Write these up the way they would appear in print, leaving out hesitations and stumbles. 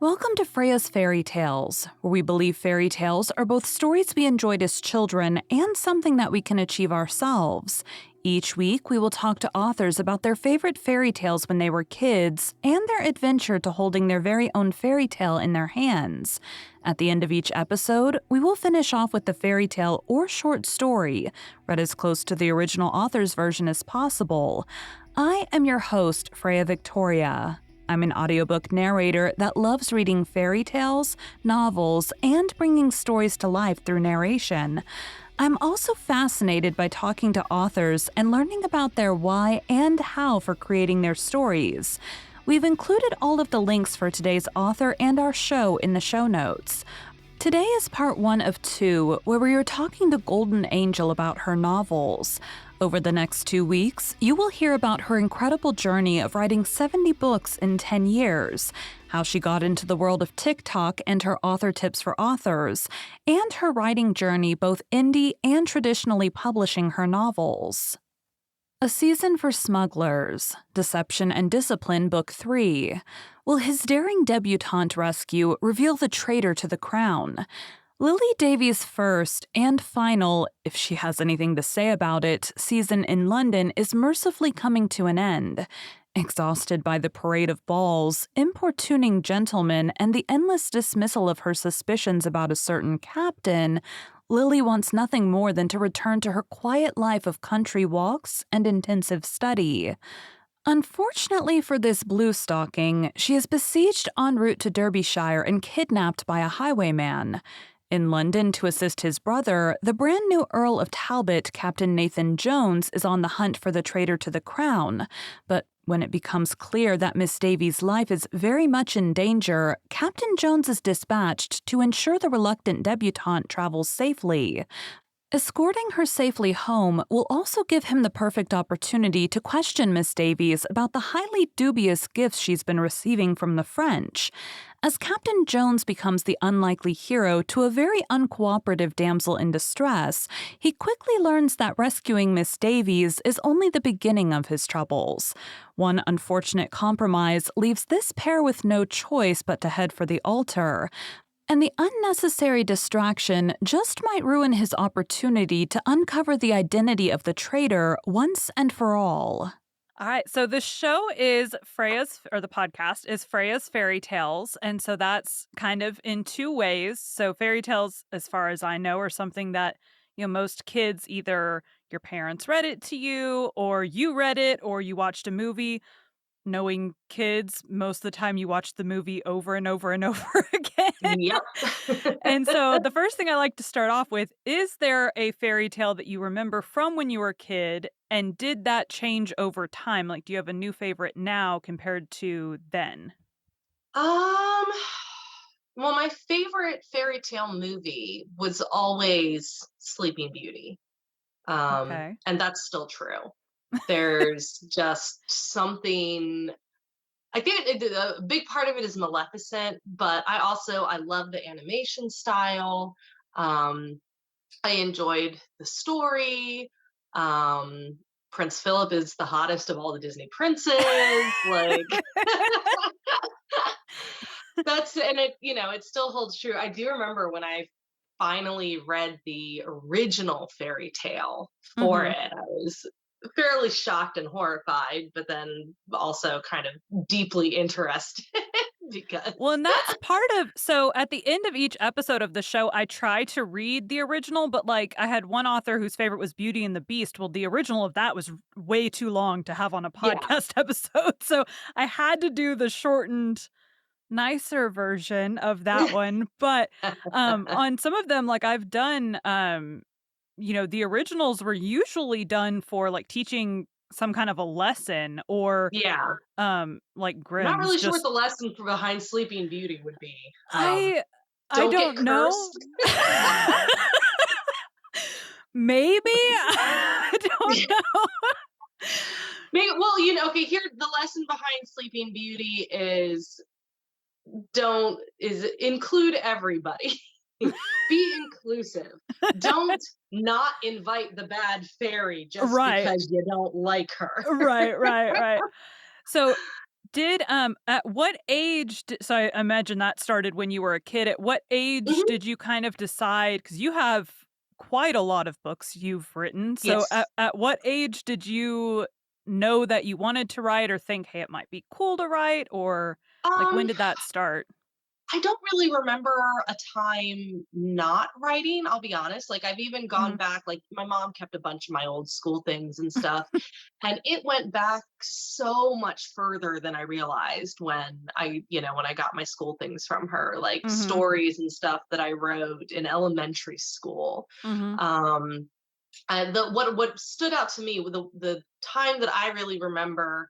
Welcome to Freya's Fairy Tales, where we believe fairy tales are both stories we enjoyed as children and something that we can achieve ourselves. Each week, we will talk to authors about their favorite fairy tales when they were kids and their adventure to holding their very own fairy tale in their hands. At the end of each episode, we will finish off with the fairy tale or short story, read as close to the original author's version as possible. I am your host, Freya Victoria. I'm an audiobook narrator that loves reading fairy tales, novels, and bringing stories to life through narration. I'm also fascinated by talking to authors and learning about their why and how for creating their stories. We've included all of the links for today's author and our show in the show notes. Today is part 1 of 2, where we are talking to Golden Angel about her novels. Over the next 2 weeks, you will hear about her incredible journey of writing 70 books in 10 years, how she got into the world of TikTok and her author tips for authors, and her writing journey both indie and traditionally publishing her novels. A Season for Smugglers, Deception and Discipline, Book 3. Will his daring debutante rescue reveal the traitor to the crown? Lily Davies' first and final, if she has anything to say about it, season in London is mercifully coming to an end. Exhausted by the parade of balls, importuning gentlemen, and the endless dismissal of her suspicions about a certain captain, Lily wants nothing more than to return to her quiet life of country walks and intensive study. Unfortunately for this blue stocking, she is besieged en route to Derbyshire and kidnapped by a highwayman. In London to assist his brother, the brand new Earl of Talbot, Captain Nathan Jones, is on the hunt for the traitor to the crown. But when it becomes clear that Miss Davies' life is very much in danger, Captain Jones is dispatched to ensure the reluctant debutante travels safely. Escorting her safely home will also give him the perfect opportunity to question Miss Davies about the highly dubious gifts she's been receiving from the French. As Captain Jones becomes the unlikely hero to a very uncooperative damsel in distress, he quickly learns that rescuing Miss Davies is only the beginning of his troubles. One unfortunate compromise leaves this pair with no choice but to head for the altar. And the unnecessary distraction just might ruin his opportunity to uncover the identity of the traitor once and for all. All right, so the show is the podcast is Freya's Fairy Tales, and so that's kind of in two ways. So fairy tales, as far as I know, are something that, most kids, either your parents read it to you, or you read it, or you watched a movie. Knowing kids, most of the time you watch the movie over and over and over again. Yep. And so the first thing I like to start off with, is there a fairy tale that you remember from when you were a kid, and did that change over time? Like, do you have a new favorite now compared to then? Um, well, my favorite fairy tale movie was always Sleeping Beauty. Okay. And that's still true. There's just something. I think a big part of it is Maleficent, but I love the animation style. Um, I enjoyed the story. Um, Prince Philip is the hottest of all the Disney princes. Like That's and it it still holds true. I do remember when I finally read the original fairy tale for Mhm. it. I was fairly shocked and horrified, but then also kind of deeply interested because Well, and that's part of so at the end of each episode of the show, I try to read the original, but, like, I had one author whose favorite was Beauty and the Beast. Well, the original of that was way too long to have on a yeah. podcast episode, so I had to do the shortened, nicer version of that one, but, on some of them, like, I've done, the originals were usually done for, like, teaching some kind of a lesson or, Yeah. like I'm not Grimm's really sure what just the lesson for behind Sleeping Beauty would be. I I Don't get don't know. cursed. Maybe? I don't know. Well, okay, here the lesson behind Sleeping Beauty is don't is include everybody. Be inclusive. Don't not invite the bad fairy just Right. because you don't like her. Right. So, At what age so I imagine that started when you were a kid. At what age Mhm. did you kind of decide? Because you have quite a lot of books you've written, so Yes. at what age did you know that you wanted to write or think, "Hey, it might be cool to write," or, like, when Um, did that start? I don't really remember a time not writing, I'll be honest. Like, I've even gone Mhm, back, like, my mom kept a bunch of my old school things and stuff, and it went back so much further than I realized when when I got my school things from her, like mhm, stories and stuff that I wrote in elementary school. mhm, Um, and what stood out to me, with the time that I really remember,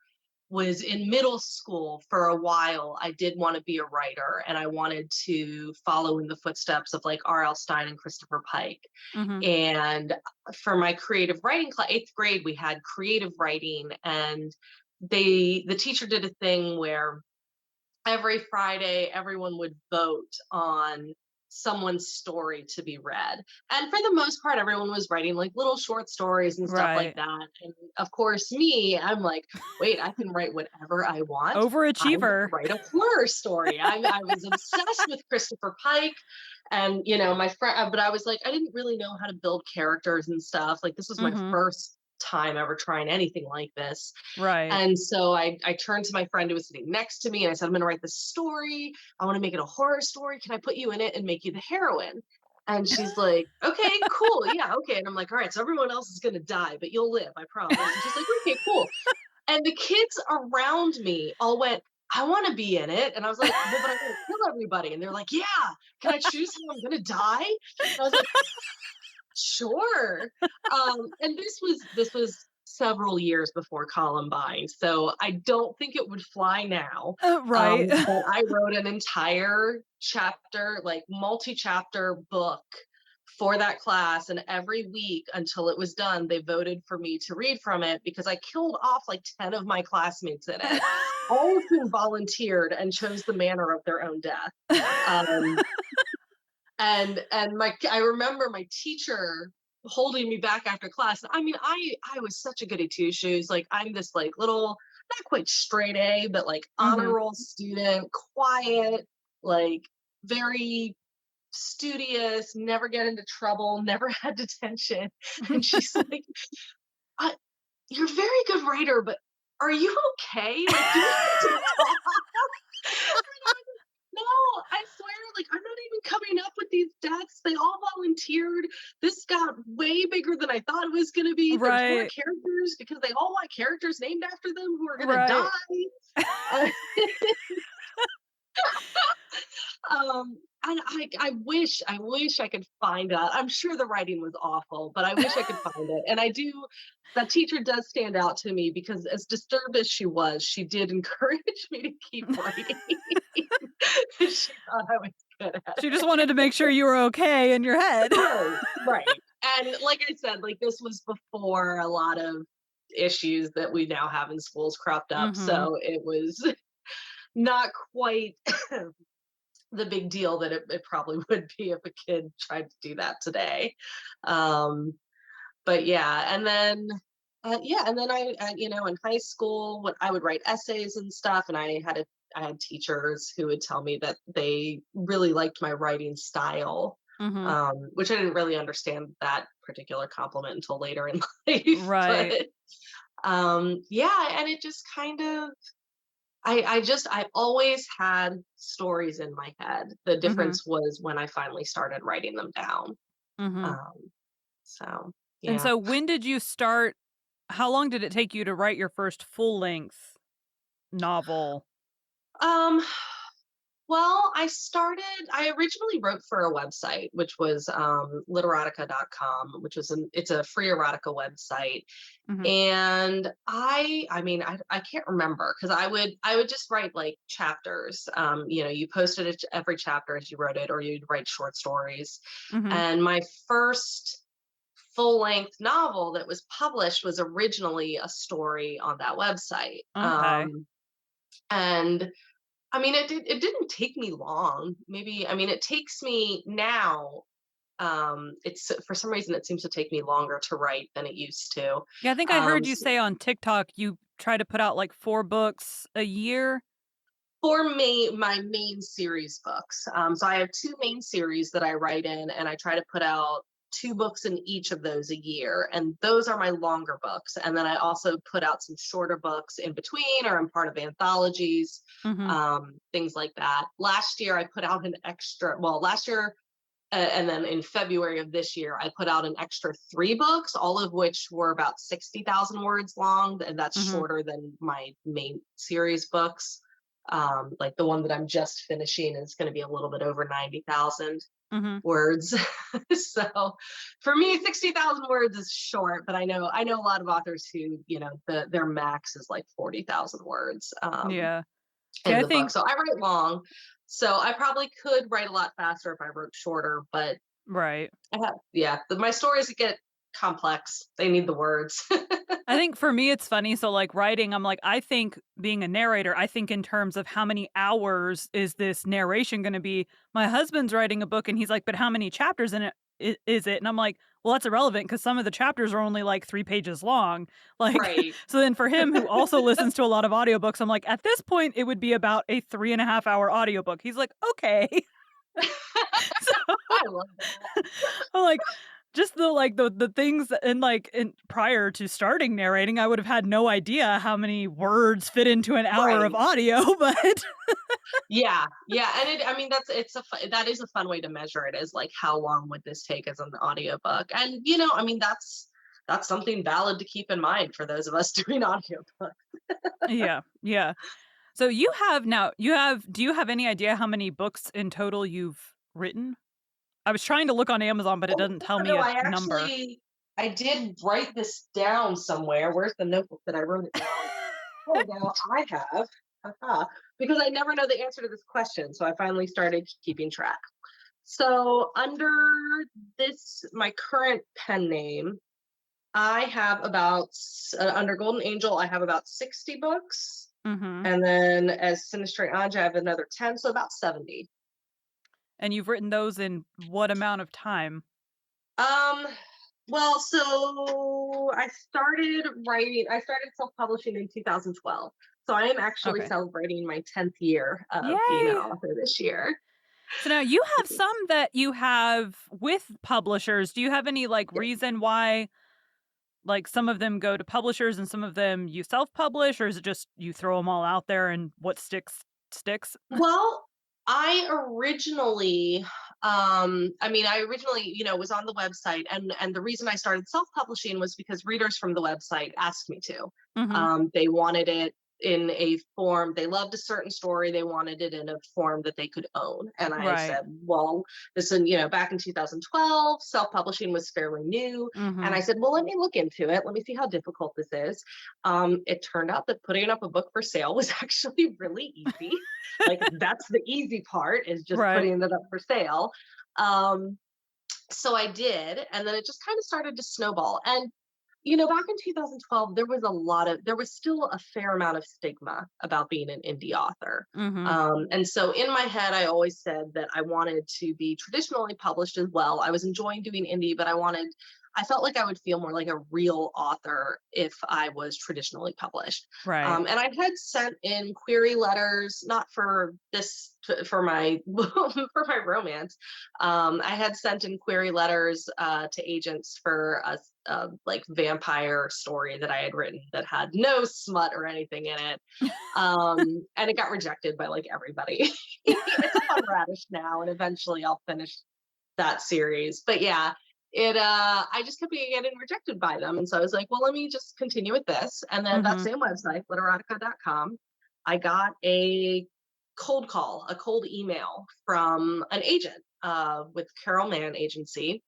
was in middle school. For a while, I did want to be a writer, and I wanted to follow in the footsteps of like R.L. Stein and Christopher Pike. mhm, And for my creative writing class, eighth grade, we had creative writing, and the teacher did a thing where every Friday, everyone would vote on someone's story to be read. And for the most part, everyone was writing like little short stories and stuff like right. that. And of course, me, I'm like, wait, I can write whatever I want. I'm going to Overachiever. write a horror story. I was obsessed with Christopher Pike. And, my friend, but I was like, I didn't really know how to build characters and stuff. Like, this was my Mhm, first time ever trying anything like this. right. And so I turned to my friend who was sitting next to me and I said, I'm going to write this story. I want to make it a horror story. Can I put you in it and make you the heroine? And she's like, okay, cool. Yeah, okay. And I'm like, all right, so everyone else is going to die, but you'll live, I promise. And she's like, okay, cool. And the kids around me all went, I want to be in it. And I was like, well, but I got to kill everybody. And they're like, yeah, can I choose how I'm going to die? And I was like, sure. And this was several years before Columbine, so I don't think it would fly now. Right. But I wrote an entire chapter, like multi-chapter book for that class, and every week until it was done, they voted for me to read from it because I killed off like 10 of my classmates in it, all of whom volunteered and chose the manner of their own death. Um, and my I remember my teacher holding me back after class. I mean, I was such a goody two shoes. Like, I'm this like little, not quite straight A, but like honor Mhm. roll student, quiet, like very studious, never get into trouble, never had detention. And she's like, "I, you're a very good writer, but are you okay? Like, do we need to talk?" No, I swear, like, I'm not even coming up with these deaths. They all volunteered. This got way bigger than I thought it was gonna be. There's more Right, characters because they all want characters named after them who are gonna die. right. Uh, and I wish I could find that. I'm sure the writing was awful, but I wish I could find it. And I do. That teacher does stand out to me because, as disturbed as she was, she did encourage me to keep writing. She thought I was good at She just it. wanted to make sure you were okay in your head. Right, right. And like I said, like, this was before a lot of issues that we now have in schools cropped up. Mhm. So it was not quite the big deal that it probably would be if a kid tried to do that today. Um, but yeah, and then in high school, when I would write essays and stuff, and I had teachers who would tell me that they really liked my writing style, Mhm. which I didn't really understand that particular compliment until later in life. Right. But yeah, and it just kind of, I always had stories in my head. The Mhm. difference was when I finally started writing them down. Mhm. Um, so And yeah. so when did you start how long did it take you to write your first full-length novel? Um, well, I originally wrote for a website, which was literotica.com, which is it's a free erotica website. Mhm. And I mean, I can't remember because I would just write like chapters. You posted it to every chapter as you wrote it, or you'd write short stories. Mhm. And my first full length novel that was published was originally a story on that website. Okay. And I mean, it didn't take me long. Maybe, I mean, it takes me now. It's for some reason it seems to take me longer to write than it used to. Yeah, I think I heard you So say on TikTok you try to put out, like, 4 books a year? for me, my main series books. So I have two main series that I write in, and I try to put out two books in each of those a year. And those are my longer books. And then I also put out some shorter books in between, or I'm part of anthologies, Mhm, things like that. Last year, I put out an extra, well, last year, and then in February of this year, I put out an extra three books, all of which were about 60,000 words long. And that's mhm, shorter than my main series books. Like the one that I'm just finishing is going to be a little bit over 90,000 mhm. words. So for me, 60,000 words is short, but I know a lot of authors who, their max is like 40,000 words. Yeah. See, In I the book. think So I write long. So I probably could write a lot faster if I wrote shorter, but right. yeah, my stories get complex. They need the words. I think for me, it's funny. So, like writing, I'm like, I think being a narrator, I think in terms of how many hours is this narration going to be. My husband's writing a book and he's like, but how many chapters in it is it? And I'm like, well, that's irrelevant because some of the chapters are only like 3 pages long. Like, Right. so then for him, who also listens to a lot of audiobooks, I'm like, at this point, it would be about a 3.5 hour audiobook. He's like, okay. So I love that. I'm like, just the things and like in prior to starting narrating, I would have had no idea how many words fit into an hour of Right. audio, but Yeah. Yeah. And I mean, that is a fun way to measure it, is like, how long would this take as an audiobook? And, I mean, that's something valid to keep in mind for those of us doing audiobooks. yeah, yeah. So do you have any idea how many books in total you've written? I was trying to look on Amazon, but it Oh, doesn't tell me no, a number. I did write this down somewhere. Where's the notebook that I wrote it down? Oh, now I have. Haha. Because I never know the answer to this question. So I finally started keeping track. So under my current pen name, I have under Golden Angel, I have about 60 books. Mhm. And then as Sinistre Anja, I have another 10, so about 70. And you've written those in what amount of time? Um, well, so I started self-publishing in 2012. So I am actually Okay. celebrating my 10th year of being an Yay! author this year. So now you have some that you have with publishers. Do you have any like Yeah. reason why like some of them go to publishers and some of them you self-publish, or is it just you throw them all out there and what sticks sticks? Well, I originally, was on the website, and the reason I started self-publishing was because readers from the website asked me to. Mhm. They wanted it in a form. They loved a certain story. They wanted it in a form that they could own. And I Right. said, well, back in 2012, self-publishing was fairly new. And I Mhm. said, well, let me look into it. Let me see how difficult this is. It turned out that putting up a book for sale was actually really easy. Like, that's the easy part, is just Right. putting it up for sale. Um, so I did, and then it just kind of started to snowball. And back in 2012, there was still a fair amount of stigma about being an indie author. Mhm. And so in my head, I always said that I wanted to be traditionally published as well. I was enjoying doing indie, but I felt like I would feel more like a real author if I was traditionally published. Right. And I had sent in query letters, not for for my for my romance. I had sent in query letters to agents for a like vampire story that I had written that had no smut or anything in it. And it got rejected by like everybody. It's up on Radish now, and eventually I'll finish that series. But yeah, I just kept getting rejected by them. And so I was like, well, let me just continue with this. And then that Mhm. same website, literotica.com, I got a cold email from an agent with Carol Mann Agency.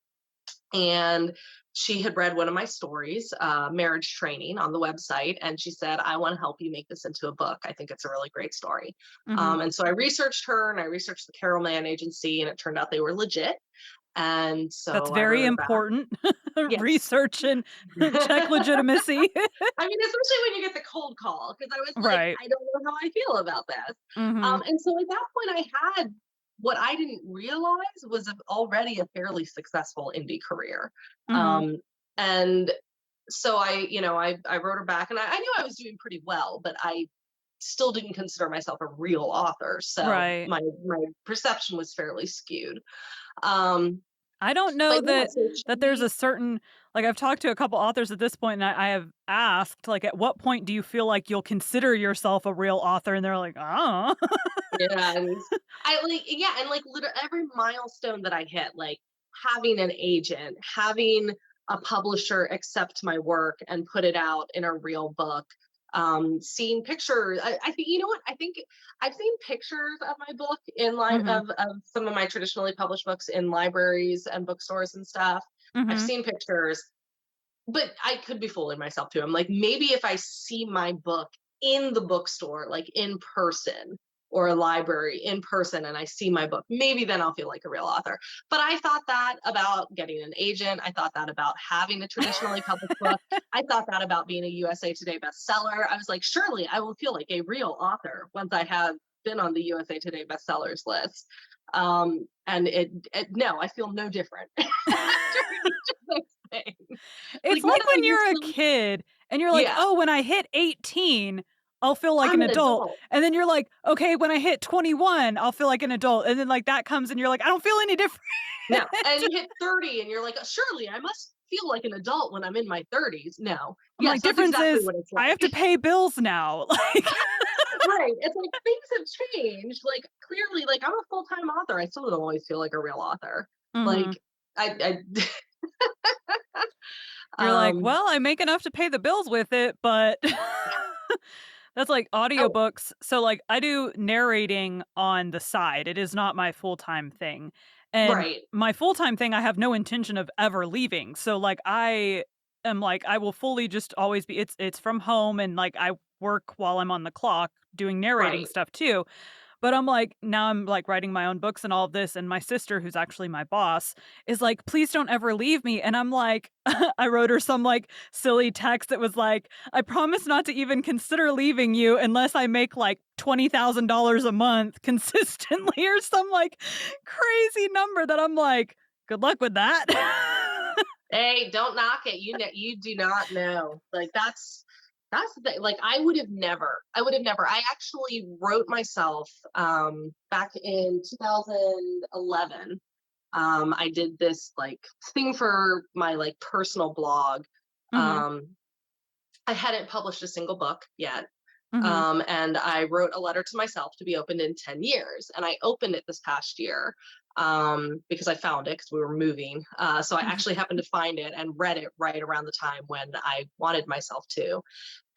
And she had read one of my stories, Marriage Training, on the website. And she said, I want to help you make this into a book. I think it's a really great story. Mhm. And so I researched her, and I researched the Carol Mann Agency, and it turned out they were legit. And That's so I very wrote her back. important. Yes. Research and check legitimacy. I mean, especially when you get the cold call, because I was like, Right. I don't know how I feel about this. Mhm. And so at that point, I had what I didn't realize was already a fairly successful indie career. Mhm. Um, and so I wrote her back, and I knew I was doing pretty well, but I still didn't consider myself a real author. So Right. my perception was fairly skewed. Um, I don't but know yeah, that so there's a she certain like, I've talked to a couple authors at this point, and I have asked, like, "At what point do you feel like you'll consider yourself a real author?" And they're like, "I don't know." yeah, and like every milestone that I hit, like having an agent, having a publisher accept my work and put it out in a real book, seeing pictures. I think, you know what? I think I've seen pictures of my book Mhm. of some of my traditionally published books in libraries and bookstores and stuff. I've Mhm. seen pictures, but I could be fooling myself too. I'm like, maybe if I see my book in the bookstore, like in person, or a library in person, and I see my book, maybe then I'll feel like a real author. But I thought that about getting an agent. I thought that about having a traditionally published book. I thought that about being a USA Today bestseller. I was like, surely I will feel like a real author once I have been on the USA Today bestsellers list. And no, I feel no different after each of those things. Like, It's what like did I when used you're a to? kid and you're like, Yeah, "Oh, when I hit 18, I'll feel like I'm an an adult." adult. And then you're like, "Okay, when I hit 21, I'll feel like an adult." And then, like, that comes and you're like, "I don't feel any different." No, and you hit 30 and you're like, surely I must feel like an adult when I'm in my 30s. No. I'm like, Yes, that's "Difference exactly is what it's I have like. to pay bills now." Like Right. It's like things have changed. Like, clearly, like, I'm a full-time author. I still don't always feel like a real author. Mhm. Like, I You're like, um "Well, I make enough to pay the bills with it, but" That's like oh, audiobooks. So, like, I do narrating on the side. It is not my full-time thing. And right. my full-time thing, I have no intention of ever leaving. So, like, I am like, I will fully just always be it's from home and, like, I work while I'm on the clock doing narrating Right. stuff too. But I'm like now I'm, like, writing my own books and all of this, and my sister, who's actually my boss, is like, "Please don't ever leave me," and I'm like I wrote her some, like, silly text that was like, "I promise not to even consider leaving you unless I make, like, $20,000 a month consistently," or some, like, crazy number that I'm like, "Good luck with that." Hey, don't knock it. You do not know. Like, that's the thing. Like, I would have never. I actually wrote myself back in 2011. I did this like thing for my like personal blog. Mhm, Um I hadn't published a single book yet. mhm, And I wrote a letter to myself to be opened in 10 years. And I opened it this past year because I found it because we were moving. So I mhm, actually happened to find it and read it right around the time when I wanted myself to.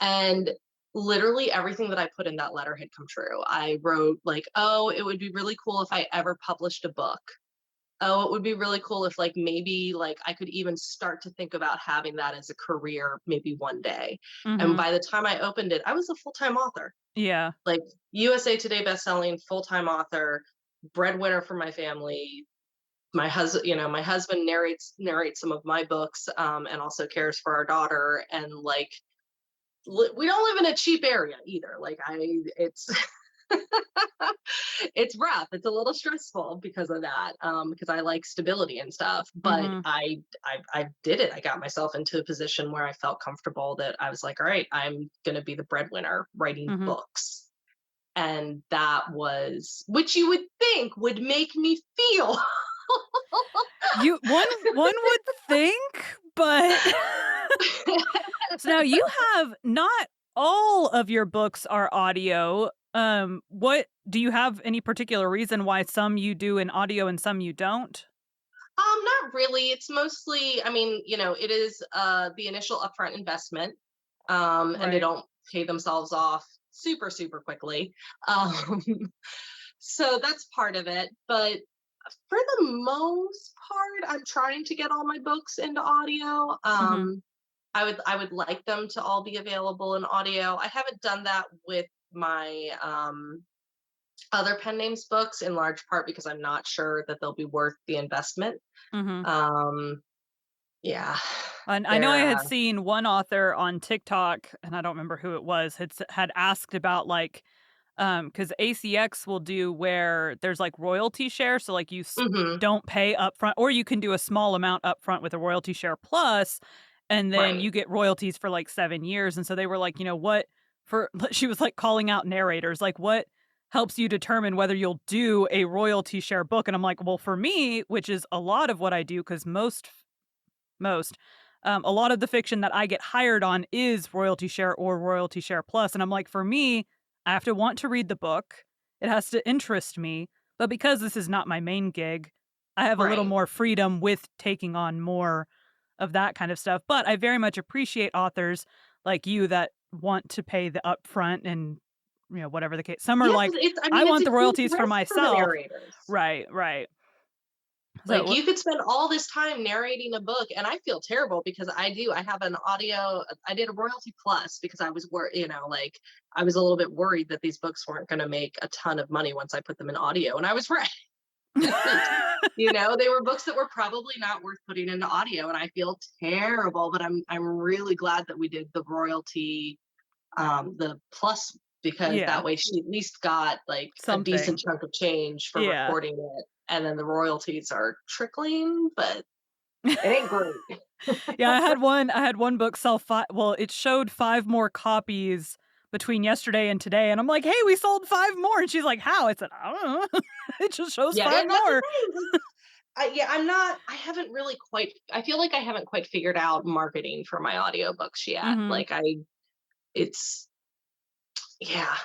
And literally everything that I put in that letter had come true. I wrote, like, oh, it would be really cool if I ever published a book. Oh, it would be really cool if, like, maybe, like, I could even start to think about having that as a career maybe one day. And mhm. by the time I opened it, I was a full-time author. Yeah, Like, USA Today bestselling, full-time author, breadwinner for my family. My husband narrates some of my books, and also cares for our daughter, and, like, we don't live in a cheap area either. Like, I it's it's rough. It's a little stressful because of that. Because I like stability and stuff. But mhm. I did it. I got myself into a position where I felt comfortable that I was like, all right, I'm gonna be the breadwinner writing Mhm. books. And that was, which you would think would make me feel. One would think, but so now you have not all of your books are audio. What do you have any particular reason why some you do in audio and some you don't? Not really. It's mostly, I mean, it is the initial upfront investment, and they Right. don't pay themselves off super, super quickly. Um, so that's part of it. But for the most part, I'm trying to get all my books into audio. Mhm. I would like them to all be available in audio. I haven't done that with my other pen names books, in large part because I'm not sure that they'll be worth the investment. Mhm. Um, yeah, And I know I they're had seen one author on TikTok, and I don't remember who it was, had asked about, like, Because ACX will do where there's, like, royalty share, so, like, Mhm. don't pay upfront, or you can do a small amount upfront with a royalty share plus, and then Right. you get royalties for, like, 7 years, and so they were like, "What for" she was, like, calling out narrators, like, "What helps you determine whether you'll do a royalty share book?" And I'm like, "Well, for me," which is a lot of what I do, because most. A lot of the fiction that I get hired on is royalty share or royalty share plus, and I'm like, for me, I have to want to read the book. It has to interest me, but because this is not my main gig, I have a little Right. more freedom with taking on more of that kind of stuff. But I very much appreciate authors like you that want to pay the upfront and whatever the case. Some are Yeah, 'cause like, it's I I mean, it's want a the huge royalties for risk for the myself. narrators. Right, right. Like, So you could spend all this time narrating a book, and I feel terrible because I have an audio I did a royalty plus because I was like, I was a little bit worried that these books weren't gonna make a ton of money once I put them in audio, and I was right. They were books that were probably not worth putting into audio, and I feel terrible, but I'm really glad that we did the plus, because yeah, that way she at least got like a decent something. chunk of change for Yeah. recording it, and then the royalties are trickling, but it ain't great. Yeah, I had one book sell it showed 5 more copies between yesterday and today, and I'm like, "Hey, we sold 5 more," and she's like, "How?" I said, "I don't know. It just shows Yeah, 5 and that's the more." thing. Like, I haven't really quite. I feel like I haven't quite figured out marketing for my audiobooks yet. Mhm. It's yeah.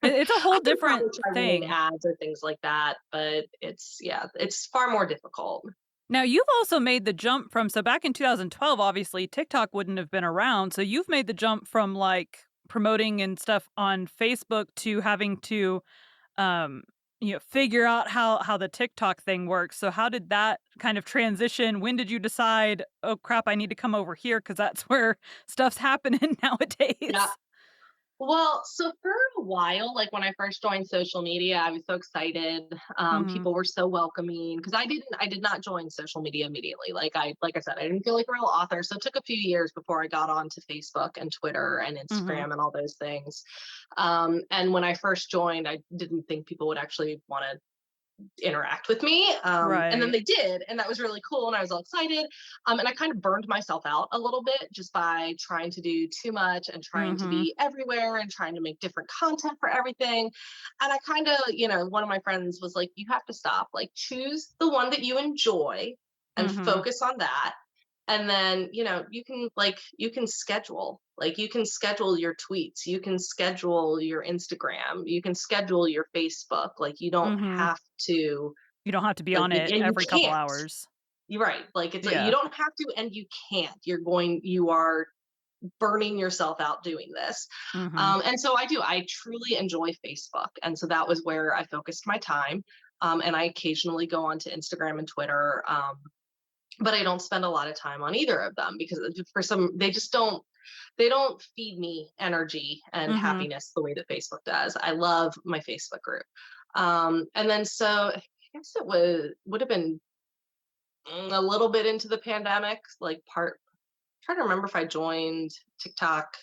It's a I whole could different probably try running thing. ads or things like that, but it's far more difficult. Now, you've also made the jump from, so back in 2012, obviously, TikTok wouldn't have been around, so you've made the jump from, like, promoting and stuff on Facebook to having to um, figure out how the TikTok thing works. So how did that kind of transition? When did you decide, "Oh crap, I need to come over here because that's where stuff's happening Yeah. nowadays?" Well, so for a while, like when I first joined social media, I was so excited. Mhm. People were so welcoming because I did not join social media immediately. Like I said, I didn't feel like a real author. So it took a few years before I got onto Facebook and Twitter and Mhm. Instagram and all those things. And when I first joined, I didn't think people would actually want to interact with me. And then Right. they did, and that was really cool. And I was all excited. And I kind of burned myself out a little bit just by trying to do too much and trying to Mhm. be everywhere and trying to make different content for everything. And I kind of, one of my friends was like, you have to stop, like, choose the one that you enjoy and Mhm. focus on that. And then you can schedule your tweets, you can schedule your Instagram, you can schedule your Facebook. Like, you don't Mhm. have to, You don't have to be on it and you every couple can't. hours. You're right. Like, it's like, you Yeah. don't have to, and you can't. You are burning yourself out doing this. Mhm. And so I truly enjoy Facebook. And so that was where I focused my time. And I occasionally go onto Instagram and Twitter. But I don't spend a lot of time on either of them because they don't feed me energy and Mhm. happiness the way that Facebook does. I love my Facebook group. And then so I guess it would have been a little bit into the pandemic, like part trying to remember if I joined TikTok.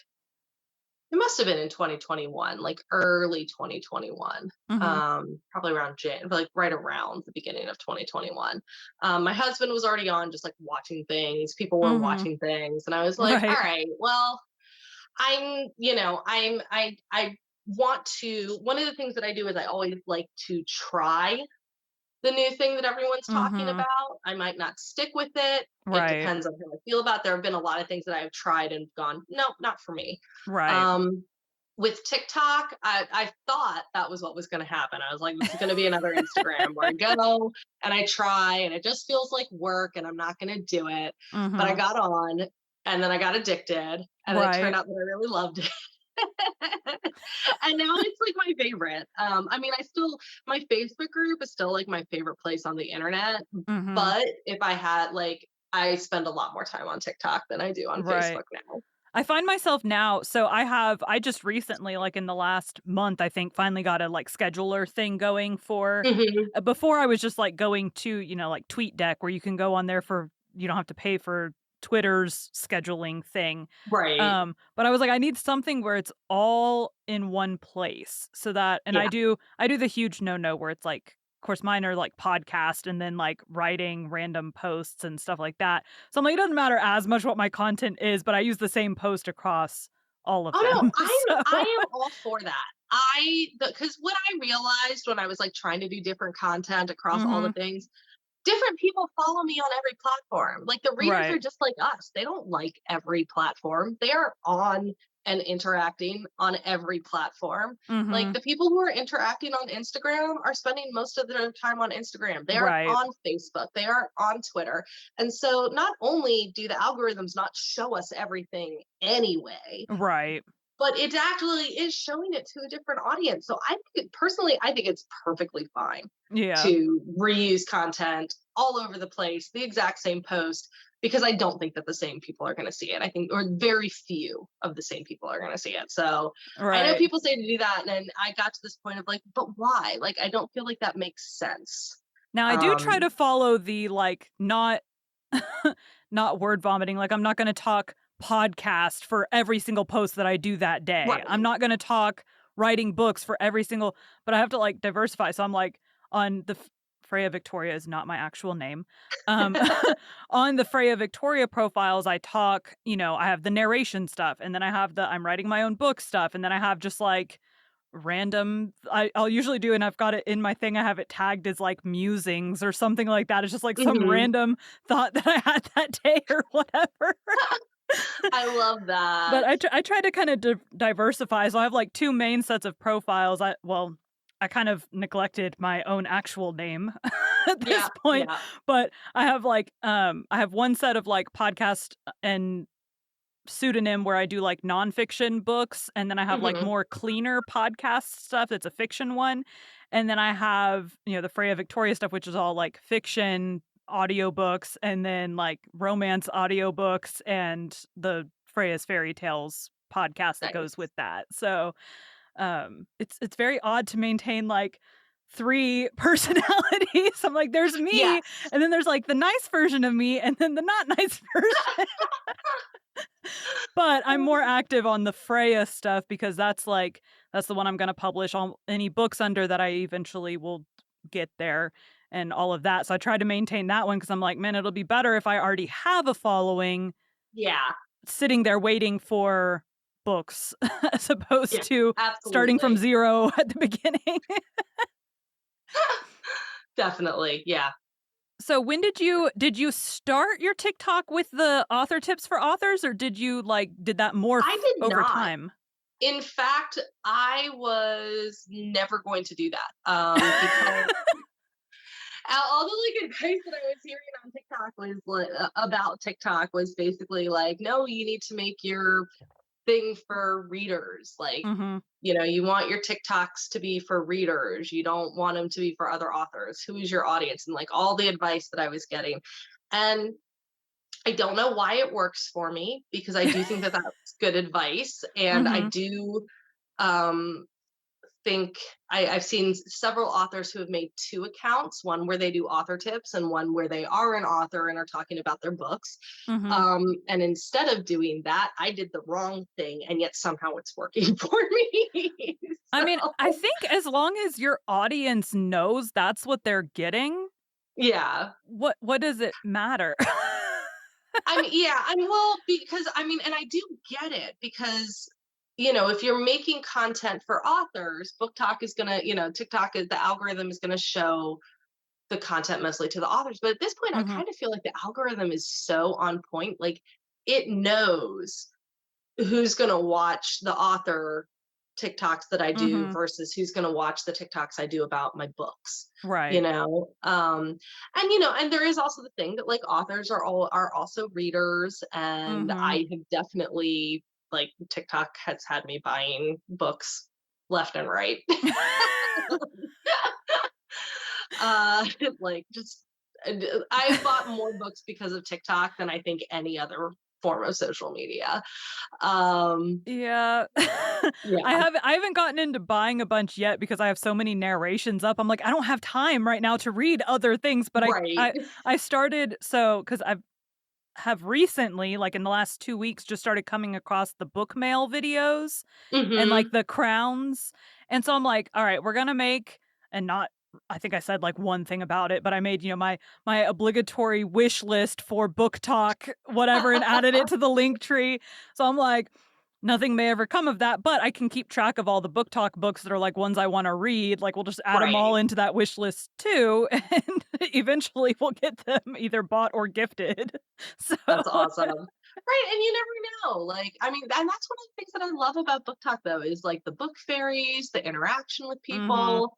It must have been in 2021, like early 2021. Mhm. Probably around like right around the beginning of 2021. My husband was already on, just like watching things. People were Mhm. watching things, and I was like, all Right. right, well, I want to. One of the things that I do is I always like to try the new thing that everyone's talking Mhm. about. I might not stick with it. It Right. depends on how I feel about it. There have been a lot of things that I've tried and gone, nope, not for me. Right. Um, with TikTok, I thought that was what was going to happen. I was like, this is going to be another Instagram where I go and I try and it just feels like work and I'm not going to do it. But I Mhm. got on and then I got addicted and then it turned Right. out that I really loved it. And now it's like my favorite. I mean, my Facebook group is still like my favorite place on the internet. Mhm. But if I had like, I spend a lot more time on TikTok than I do on Right. Facebook now. I find myself now, so I just recently, like, in the last month, I think, finally got a, like, scheduler thing going for Hmm. before I was just, like, going to, like, TweetDeck where you can go on there for you don't have to pay for Twitter's scheduling thing. Right. But I was like, I need something where it's all in one place so that and Yeah. I do the huge no-no where it's like of course mine are like podcast and then like writing random posts and stuff like that. So I'm like, it doesn't matter as much what my content is, but I use the same post across all of Oh, no, them. So I am all for that. Because what I realized when I was, like, trying to do different content across all the Mhm. things, different people follow me on every platform. Like, the readers are Right. just like us. They don't like every platform. They are on and interacting on every platform. Like, Mhm. the people who are interacting on Instagram are spending most of their time on Instagram. They are Right. on Facebook. They are on Twitter. And so not only do the algorithms not show us everything anyway, Right. but it actually is showing it to a different audience. So personally, I think it's perfectly fine Yeah. to reuse content all over the place, the exact same post, because I don't think that the same people are going to see it. I think, or very few of the same people are going to see it. So I know Right. people say to do that. And I got to this point of like, but why? Like, I don't feel like that makes sense. Now I do try Um, to follow the, like, not not word vomiting, like, I'm not gonna talk podcast for every single post that I do that day. I'm right. not gonna talk writing books for every single but I have to, like, diversify, so I'm, like, on the Freya Victoria is not my actual name. Um, on the Freya Victoria profiles, I talk I have the narration stuff, and then I have the I'm writing my own book stuff, and then I have just, like, random I'll usually do and I've got it in my thing, I have it tagged as, like, musings or something like that. It's just, like, some Hmm. random thought that I had that day or whatever. I love But that. I try to kinda diversify, so I have, like, 2 main sets of profiles. I kind of neglected my own actual name at this Yeah. point, Yeah. but I have one set of, like, podcast and pseudonym where I do, like, nonfiction books, and then I have, like, Hmm. more cleaner podcast stuff that's a fiction one, and then I have, the Freya Victoria stuff, which is all, like, fiction audiobooks, and then, like, romance audiobooks, and the Freya's Fairy Tales podcast that goes Nice. with that. So, it's very odd to maintain, like, 3 personalities. I'm like, "There's me, Yes. and then there's, like, the nice version of me, and then the not nice version." But I'm more active on the Freya stuff because that's the one I'm gonna publish all any books under that I eventually will get there and all of that. So I try to maintain that one because 'cause I'm like, "Man, it'll be better if I already have a following Yeah. sitting there waiting for books as opposed Yeah. to starting from Absolutely. 0 at the beginning." Definitely. Yeah. So when did you start your TikTok with the author tips for authors, or did that I morph did over not. time? In fact, I was never going to do that, because all the like advice that I was hearing on TikTok was about TikTok was basically like, no, you need to make your thing for readers. Like, Mhm, you want your TikToks to be for readers. You don't want them to be for other authors. Who is your audience? And like all the advice that I was getting. And I don't know why it works for me because I do think that that's good advice. And I mhm. do um, think I've seen several authors who have made two accounts, one where they do author tips and one where they are an author and are talking about their books. Mhm. And instead of doing that, I did the wrong thing, and yet somehow it's working for me. I mean, So, I think as long as your audience knows that's what they're getting, yeah. what does it matter? Yeah, well, because and I do get it because if you're making content for authors, book talk is gonna, TikTok is the algorithm is gonna show the content mostly to the authors. But at this point, I Mhm, kind of feel like the algorithm is so on point. Like it knows who's gonna watch the author TikToks that I do mhm. versus who's gonna watch the TikToks I do about my books. You Right. know, and there is also the thing that like authors are also readers, and Mhm. I have definitely like TikTok has had me buying books left and right. uh like just I've bought more books because of TikTok than I think any other form of social media. um Yeah. yeah. I haven't gotten into buying a bunch yet because I have so many narrations up. I'm like, "I don't have time right now to read other things," but Right. I started because 'cause have recently, like in the last 2 weeks, just started coming across the book mail videos and, like, Mhm. the crowns, and so I'm like, "Alright, we're gonna make" and not I think I said, like, one thing about it, but I made, my obligatory wish list for book talk, whatever, and added it to the link tree. So I'm like, nothing may ever come of that, but I can keep track of all the book talk books that are, like, ones I wanna read, like, we'll just add them all Right. into that wish list too, and eventually we'll get them either bought or gifted. So That's awesome. Right, and you never know, like, I mean, and that's one of the things that I love about book talk, though, is, like, the book fairies, the interaction with Mhm. people,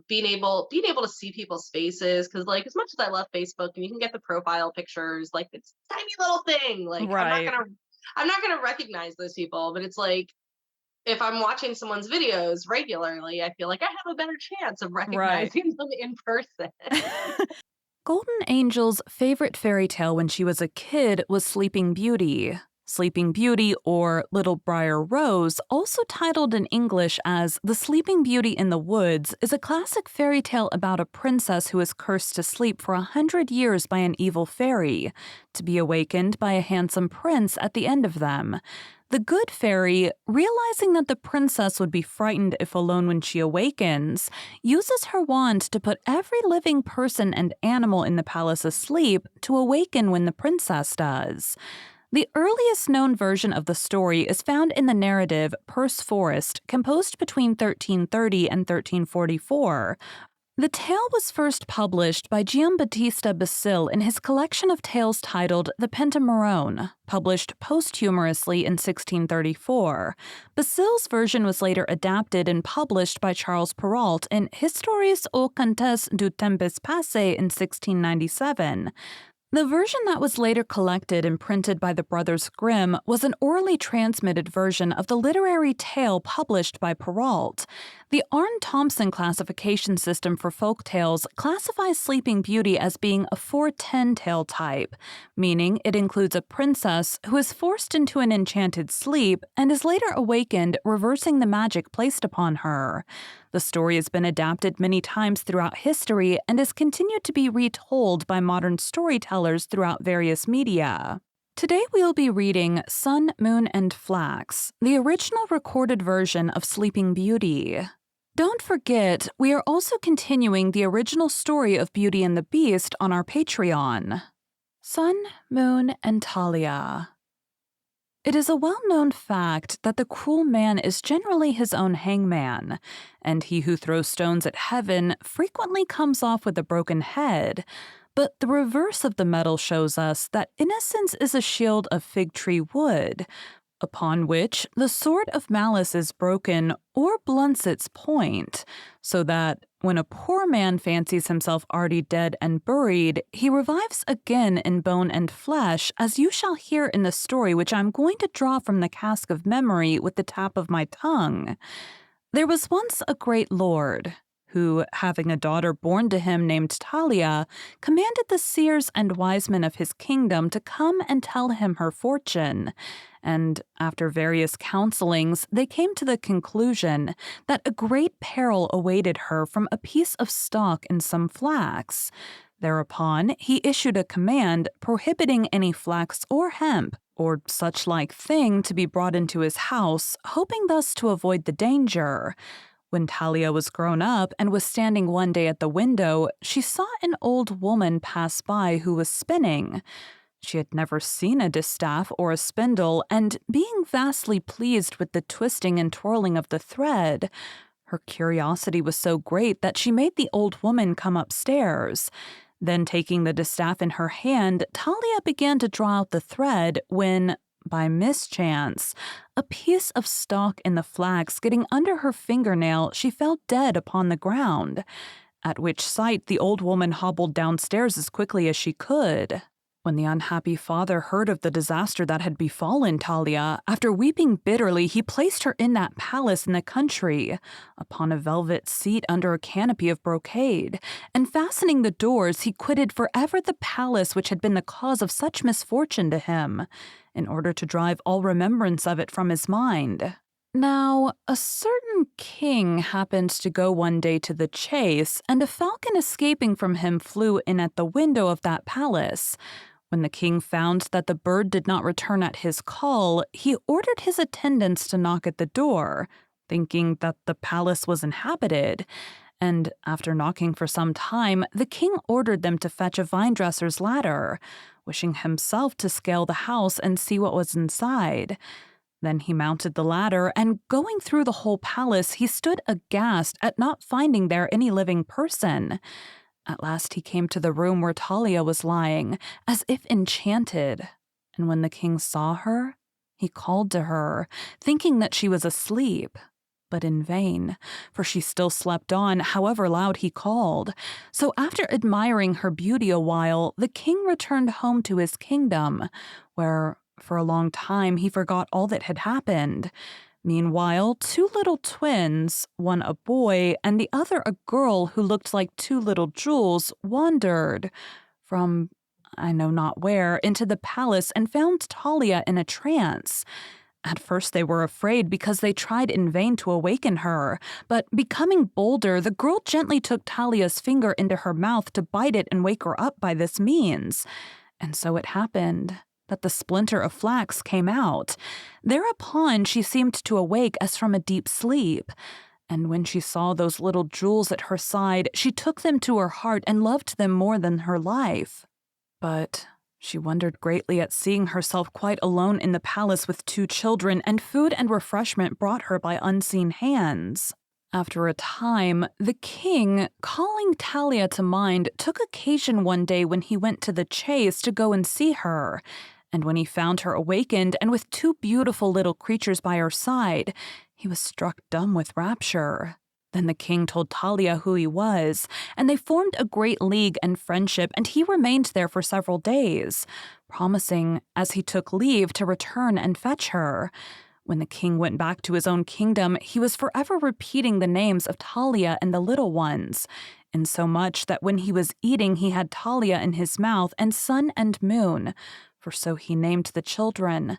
being able to see people's faces. Because, like, as much as I love Facebook and you can get the profile pictures, like, it's a tiny little thing, like, Right. I'm not gonna recognize those people, but it's like, if I'm watching someone's videos regularly, I feel like I have a better chance of Right. recognizing them in person. Golden Angel's favorite fairy tale when she was a kid was Sleeping Beauty. Sleeping Beauty, or Little Briar Rose, also titled in English as The Sleeping Beauty in the Woods, is a classic fairy tale about a princess who is cursed to sleep for 100 years by an evil fairy, to be awakened by a handsome prince at the end of them. The good fairy, realizing that the princess would be frightened if alone when she awakens, uses her wand to put every living person and animal in the palace asleep to awaken when the princess does. The earliest known version of the story is found in the narrative Perse Forest, composed between 1330 and 1344. The tale was first published by Giambattista Basile in his collection of tales titled The Pentamerone, published posthumously in 1634. Basile's version was later adapted and published by Charles Perrault in Histoires ou Contes du Temps Passé in 1697. The version that was later collected and printed by the Brothers Grimm was an orally transmitted version of the literary tale published by Perrault. The Arne Thompson classification system for folk tales classifies Sleeping Beauty as being a 410 tale type, meaning it includes a princess who is forced into an enchanted sleep and is later awakened, reversing the magic placed upon her. The story has been adapted many times throughout history and has continued to be retold by modern storytellers throughout various media. Today we will be reading Sun, Moon, and Flax, the original recorded version of Sleeping Beauty. Don't forget, we are also continuing the original story of Beauty and the Beast on our Patreon. Sun, Moon, and Talia. It is a well-known fact that the cruel man is generally his own hangman, and he who throws stones at heaven frequently comes off with a broken head. But the reverse of the medal shows us that innocence is a shield of fig tree wood, upon which the sword of malice is broken or blunts its point, so that when a poor man fancies himself already dead and buried, he revives again in bone and flesh, as you shall hear in the story which I'm going to draw from the cask of memory with the tap of my tongue. There was once a great lord who, having a daughter born to him named Talia, commanded the seers and wise men of his kingdom to come and tell him her fortune. And after various counselings, they came to the conclusion that a great peril awaited her from a piece of stalk in some flax. Thereupon, he issued a command prohibiting any flax or hemp or such like thing to be brought into his house, hoping thus to avoid the danger. When Talia was grown up and was standing one day at the window, she saw an old woman pass by who was spinning. She had never seen a distaff or a spindle, and being vastly pleased with the twisting and twirling of the thread, her curiosity was so great that she made the old woman come upstairs. Then, taking the distaff in her hand, Talia began to draw out the thread when, by mischance, a piece of stalk in the flax getting under her fingernail, she fell dead upon the ground, at which sight the old woman hobbled downstairs as quickly as she could. When the unhappy father heard of the disaster that had befallen Talia, after weeping bitterly, he placed her in that palace in the country, upon a velvet seat under a canopy of brocade, and fastening the doors, he quitted forever the palace which had been the cause of such misfortune to him, in order to drive all remembrance of it from his mind. Now, a certain king happened to go one day to the chase, and a falcon escaping from him flew in at the window of that palace. When the king found that the bird did not return at his call, he ordered his attendants to knock at the door, thinking that the palace was inhabited. And after knocking for some time, the king ordered them to fetch a vine dresser's ladder, wishing himself to scale the house and see what was inside. Then he mounted the ladder, and going through the whole palace, he stood aghast at not finding there any living person. At last he came to the room where Talia was lying, as if enchanted. And when the king saw her, he called to her, thinking that she was asleep. But in vain, for she still slept on, however loud he called. So after admiring her beauty a while, the king returned home to his kingdom, where, for a long time, he forgot all that had happened. Meanwhile, two little twins, one a boy and the other a girl who looked like two little jewels, wandered from I know not where into the palace and found Talia in a trance. At first they were afraid because they tried in vain to awaken her, but becoming bolder, the girl gently took Talia's finger into her mouth to bite it and wake her up by this means. And so it happened that the splinter of flax came out. Thereupon she seemed to awake as from a deep sleep. And when she saw those little jewels at her side, she took them to her heart and loved them more than her life. But she wondered greatly at seeing herself quite alone in the palace with two children, and food and refreshment brought her by unseen hands. After a time, the king, calling Talia to mind, took occasion one day when he went to the chase to go and see her. And when he found her awakened and with two beautiful little creatures by her side, he was struck dumb with rapture. Then the king told Talia who he was, and they formed a great league and friendship, and he remained there for several days, promising, as he took leave, to return and fetch her. When the king went back to his own kingdom, he was forever repeating the names of Talia and the little ones, insomuch that when he was eating he had Talia in his mouth and sun and moon, for so he named the children.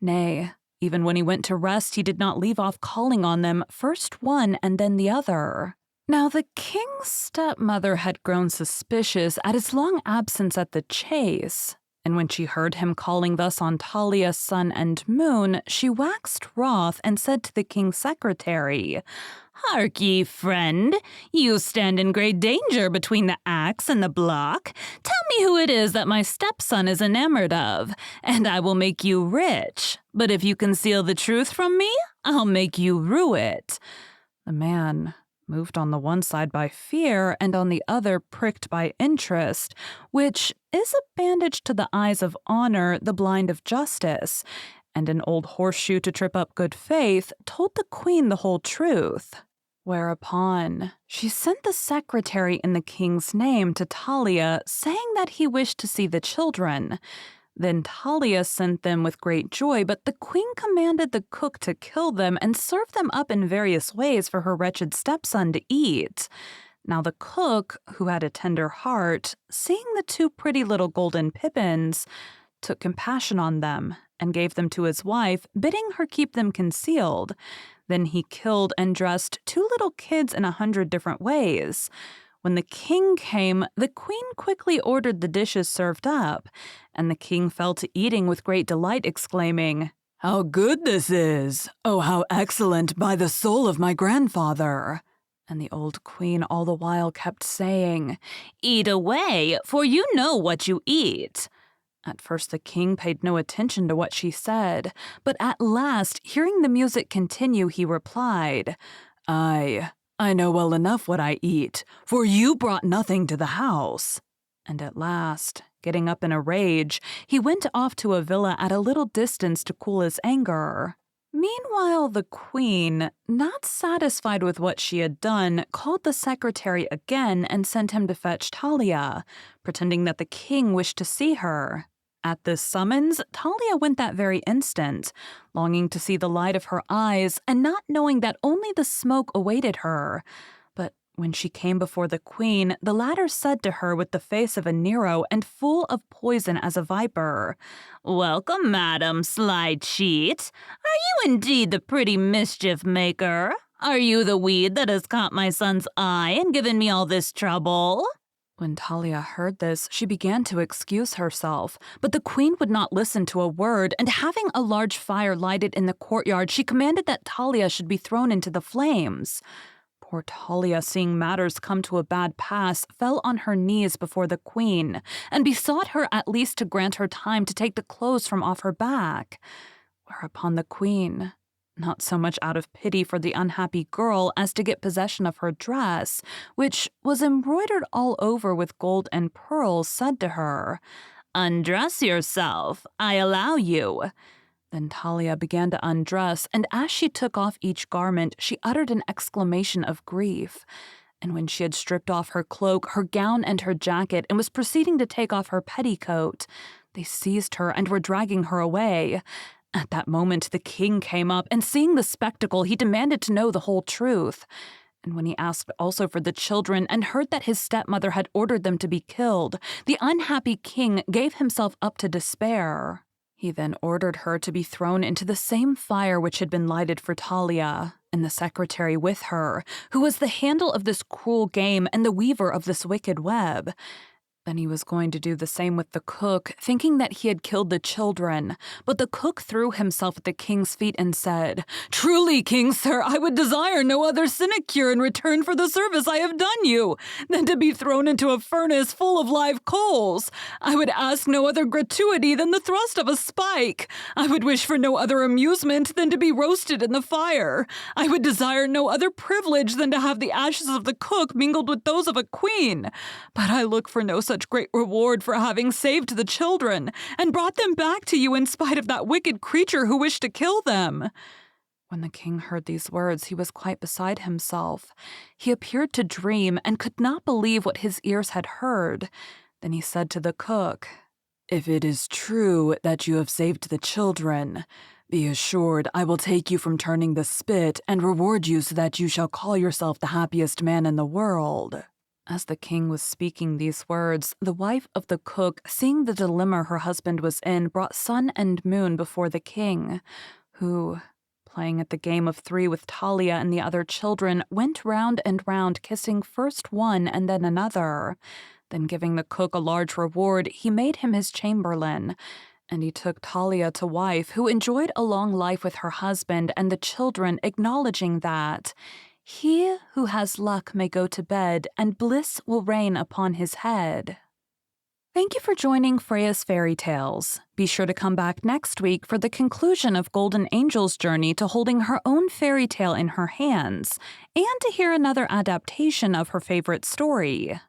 Nay, even when he went to rest, he did not leave off calling on them, first one and then the other. Now the king's stepmother had grown suspicious at his long absence at the chase, and when she heard him calling thus on Talia, sun and moon, she waxed wroth and said to the king's secretary, "Hark ye, friend, you stand in great danger between the axe and the block. Tell me who it is that my stepson is enamored of, and I will make you rich. But if you conceal the truth from me, I'll make you rue it." The man, moved on the one side by fear and on the other pricked by interest, which is a bandage to the eyes of honor, the blind of justice, and an old horseshoe to trip up good faith, told the queen the whole truth. Whereupon she sent the secretary in the king's name to Talia, saying that he wished to see the children. Then Talia sent them with great joy, but the queen commanded the cook to kill them and serve them up in various ways for her wretched stepson to eat. Now the cook, who had a tender heart, seeing the two pretty little golden pippins, took compassion on them and gave them to his wife, bidding her keep them concealed. Then he killed and dressed two little kids in 100 different ways. When the king came, the queen quickly ordered the dishes served up, and the king fell to eating with great delight, exclaiming, "How good this is! Oh, how excellent, by the soul of my grandfather!" And the old queen all the while kept saying, "Eat away, for you know what you eat." At first the king paid no attention to what she said, but at last, hearing the music continue, he replied, I know well enough what I eat, for you brought nothing to the house." And at last, getting up in a rage, he went off to a villa at a little distance to cool his anger. Meanwhile, the queen, not satisfied with what she had done, called the secretary again and sent him to fetch Talia, pretending that the king wished to see her. At this summons, Talia went that very instant, longing to see the light of her eyes and not knowing that only the smoke awaited her. But when she came before the queen, the latter said to her with the face of a Nero and full of poison as a viper, "Welcome, madam, sly cheat. Are you indeed the pretty mischief maker? Are you the weed that has caught my son's eye and given me all this trouble?" When Talia heard this, she began to excuse herself, but the queen would not listen to a word, and having a large fire lighted in the courtyard, she commanded that Talia should be thrown into the flames. Poor Talia, seeing matters come to a bad pass, fell on her knees before the queen and besought her at least to grant her time to take the clothes from off her back. Whereupon the queen, not so much out of pity for the unhappy girl as to get possession of her dress, which was embroidered all over with gold and pearls, said to her, "Undress yourself, I allow you." Then Talia began to undress, and as she took off each garment, she uttered an exclamation of grief. And when she had stripped off her cloak, her gown, and her jacket, and was proceeding to take off her petticoat, they seized her and were dragging her away. At that moment, the king came up, and seeing the spectacle, he demanded to know the whole truth. And when he asked also for the children and heard that his stepmother had ordered them to be killed, the unhappy king gave himself up to despair. He then ordered her to be thrown into the same fire which had been lighted for Talia, and the secretary with her, who was the handle of this cruel game and the weaver of this wicked web. Then he was going to do the same with the cook, thinking that he had killed the children. But the cook threw himself at the king's feet and said, "Truly, king sir, I would desire no other sinecure in return for the service I have done you, than to be thrown into a furnace full of live coals. I would ask no other gratuity than the thrust of a spike. I would wish for no other amusement than to be roasted in the fire. I would desire no other privilege than to have the ashes of the cook mingled with those of a queen. But I look for no such great reward for having saved the children and brought them back to you in spite of that wicked creature who wished to kill them." When the king heard these words, he was quite beside himself. He appeared to dream and could not believe what his ears had heard. Then he said to the cook, "If it is true that you have saved the children, be assured I will take you from turning the spit and reward you so that you shall call yourself the happiest man in the world." As the king was speaking these words, the wife of the cook, seeing the dilemma her husband was in, brought sun and moon before the king, who, playing at the game of three with Talia and the other children, went round and round, kissing first one and then another. Then giving the cook a large reward, he made him his chamberlain. And he took Talia to wife, who enjoyed a long life with her husband and the children, acknowledging that he who has luck may go to bed, and bliss will reign upon his head. Thank you for joining Freya's Fairy Tales. Be sure to come back next week for the conclusion of Golden Angel's journey to holding her own fairy tale in her hands, and to hear another adaptation of her favorite story.